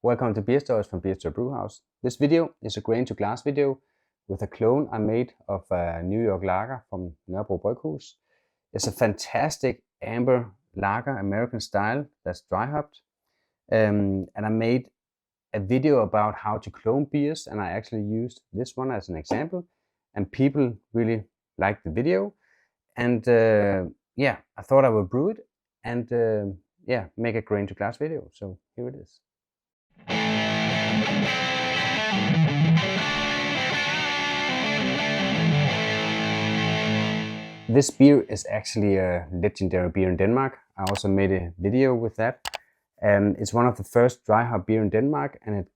Welcome to Beerstories from Beerstory Brewhouse. This video is a grain to glass video with a clone I made of a New York lager from Nørrebro Bryghus. It's a fantastic amber lager, American style, that's dry hopped. And I made a video about how to clone beers, and I actually used this one as an example, and people really liked the video. And yeah, I thought I would brew it and yeah, make a grain to glass video. So here it is. This beer is actually a legendary beer in Denmark. I also made a video with that. It's one of the first dry hop beer in Denmark, and it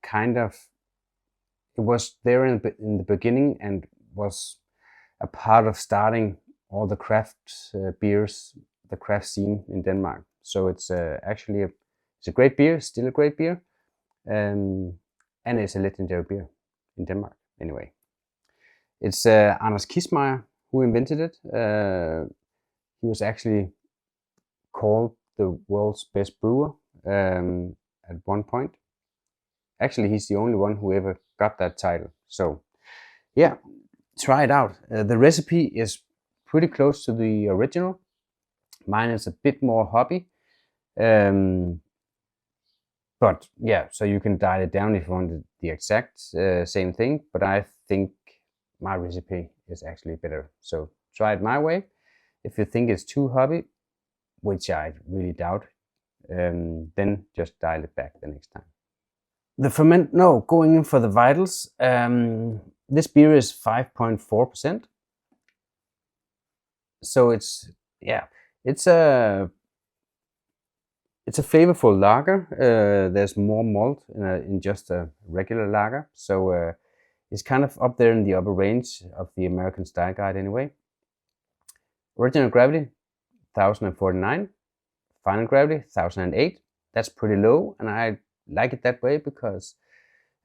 was there in the beginning and was a part of starting all the craft beers, the craft scene in Denmark. So it's actually it's a great beer, still a great beer, and it's a legendary beer in Denmark anyway. It's Anders Kissmeyer who invented it. He was actually called the world's best brewer at one point. Actually, he's the only one who ever got that title. So yeah, try it out. The recipe is pretty close to the original. Mine is a bit more hoppy. But yeah, so you can dial it down if you want the exact same thing. But I think my recipe is actually better. So try it my way. If you think it's too hoppy, which I really doubt, then just dial it back the next time. Going in for the vitals, this beer is 5.4%. So it's a flavorful lager. There's more malt in just a regular lager. So it's kind of up there in the upper range of the American style guide anyway. Original gravity, 1049. Final gravity, 1008. That's pretty low, and I like it that way because,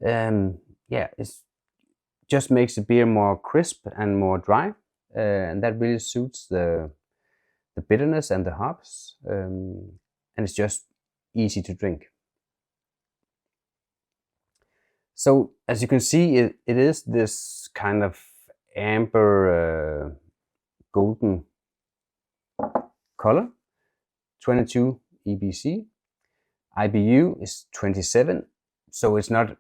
yeah, it just makes the beer more crisp and more dry, and that really suits the bitterness and the hops, and it's just easy to drink. So as you can see, it is this kind of amber golden color, 22 EBC. IBU is 27, so it's not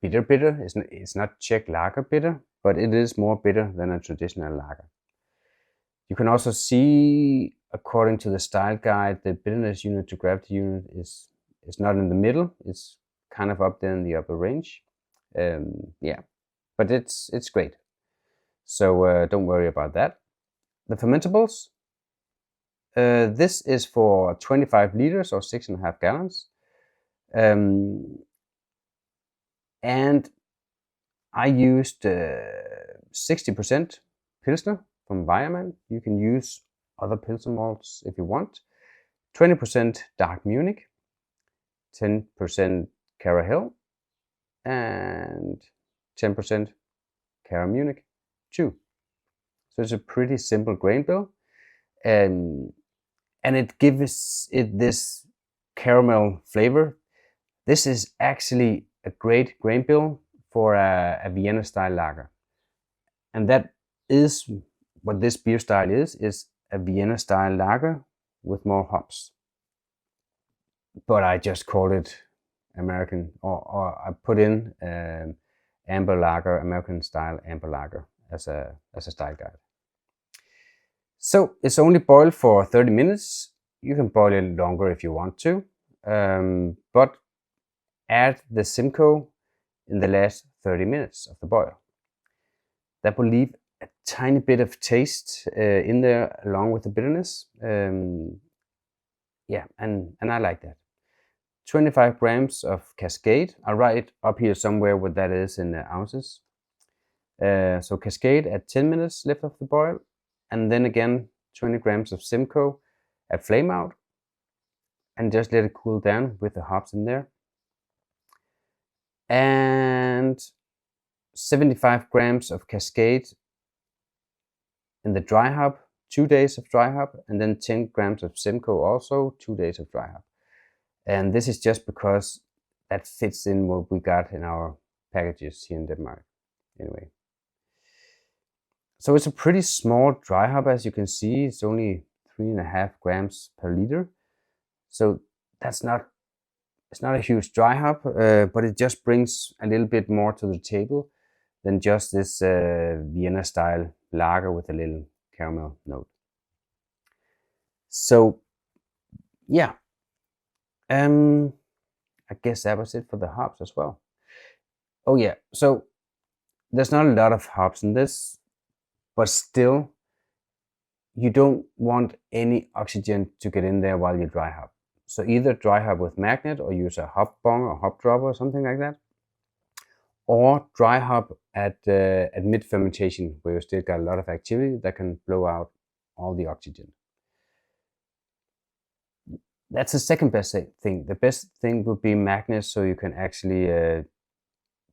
bitter. It's not Czech lager bitter, but it is more bitter than a traditional lager. You can also see, according to the style guide, the bitterness unit to gravity unit is not in the middle. It's kind of up there in the upper range. Yeah, but it's great. So don't worry about that. The fermentables. This is for 25 liters or 6.5 gallons. And I used 60% Pilsner from Weiermann. You can use other Pilsner malts if you want. 20% Dark Munich, 10% Cara Hill, and 10% Cara Munich 2. So it's a pretty simple grain bill. And it gives it this caramel flavor. This is actually a great grain bill for a Vienna style lager. And that is what this beer style is a Vienna style lager with more hops. But I just called it American, or I put in amber lager, American style amber lager as a style guide. So it's only boiled for 30 minutes. You can boil it longer if you want to, but add the Simcoe in the last 30 minutes of the boil. That will leave a tiny bit of taste in there along with the bitterness. Yeah, and I like that. 25 grams of Cascade. I'll write up here somewhere what that is in ounces. So Cascade at 10 minutes left of the boil. And then again, 20 grams of Simcoe at flame out, and just let it cool down with the hops in there. And 75 grams of Cascade in the dry hop, 2 days of dry hop, and then 10 grams of Simcoe also, 2 days of dry hop. And this is just because that fits in what we got in our packages here in Denmark. Anyway, so it's a pretty small dry hop, as you can see. It's only 3.5 grams per liter. So it's not a huge dry hop, but it just brings a little bit more to the table than just this Vienna style lager with a little caramel note. So yeah, I guess that was it for the hops as well. Oh yeah, so there's not a lot of hops in this, but still you don't want any oxygen to get in there while you dry hop. So either dry hop with magnet or use a hop bong or hop dropper or something like that, or dry hop at mid fermentation where you still got a lot of activity that can blow out all the oxygen. That's the second best thing. The best thing would be magnet, so you can actually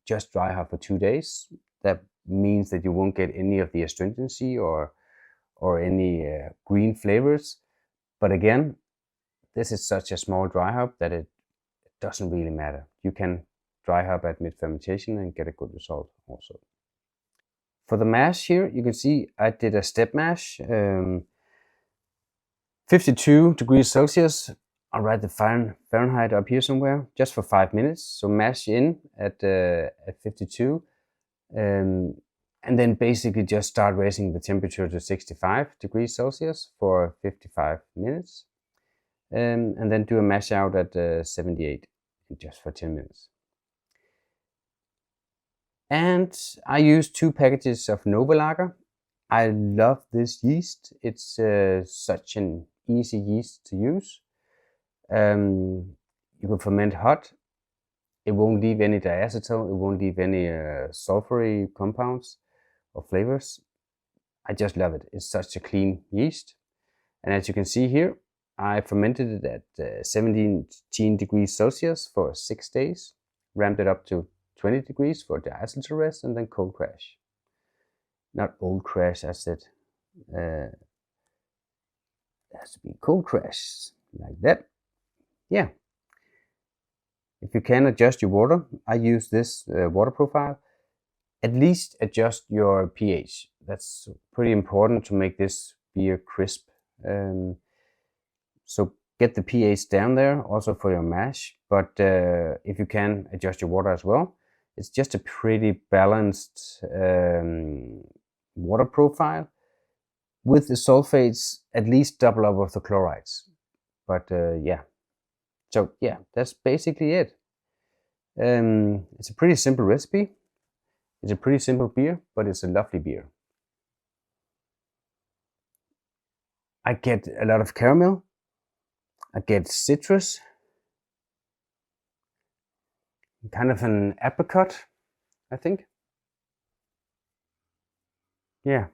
just dry hop for 2 days. That means that you won't get any of the astringency or any green flavors. But again, this is such a small dry hop that it doesn't really matter. You can dry hop at mid fermentation and get a good result also. For the mash here, you can see I did a step mash, 52 degrees Celsius. I'll write the Fahrenheit up here somewhere, just for 5 minutes. So mash in at 52, and then basically just start raising the temperature to 65 degrees Celsius for 55 minutes. And then do a mash out at 78 just for 10 minutes. And I used 2 packages of Nova Lager. I love this yeast. It's such an easy yeast to use. You can ferment hot. It won't leave any diacetyl. It won't leave any sulfury compounds or flavors. I just love it. It's such a clean yeast. And as you can see here, I fermented it at 17 degrees Celsius for 6 days, ramped it up to 20 degrees for diacetyl rest, and then cold crash. Not old crash, I said. It has to be cold crash, like that. Yeah. If you can adjust your water, I use this water profile. At least adjust your pH. That's pretty important to make this beer crisp. So get the pH down there also for your mash, but if you can adjust your water as well. It's just a pretty balanced water profile. With the sulfates, at least double up of the chlorides. But yeah, so yeah, that's basically it. It's a pretty simple recipe. It's a pretty simple beer, but it's a lovely beer. I get a lot of caramel. I get citrus, kind of an apricot, I think. Yeah,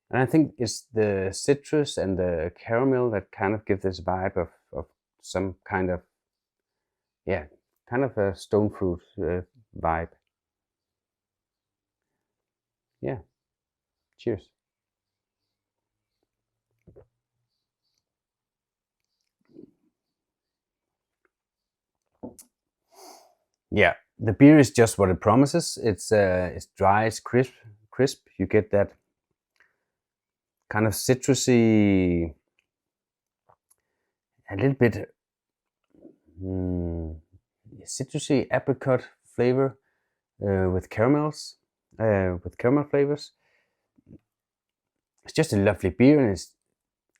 and I think it's the citrus and the caramel that kind of give this vibe of some kind of, yeah, kind of a stone fruit vibe. Yeah, cheers. Yeah, the beer is just what it promises. It's dry, it's crisp. You get that kind of citrusy, a little bit citrusy apricot flavor with caramel flavors. It's just a lovely beer, and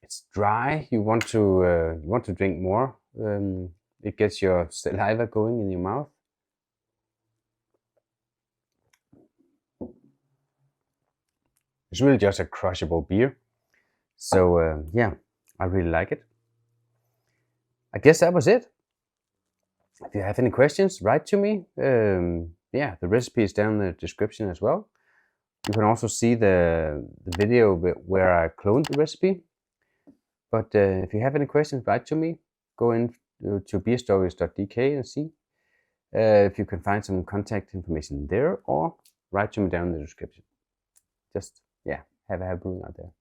it's dry. You want to drink more. It gets your saliva going in your mouth. It's really just a crushable beer. So yeah, I really like it. I guess that was it. If you have any questions, write to me. Yeah, the recipe is down in the description as well. You can also see the video where I cloned the recipe. But if you have any questions, write to me. Go in to beerstories.dk and see if you can find some contact information there, or write to me down in the description. Just, yeah, have a happy brewing out there.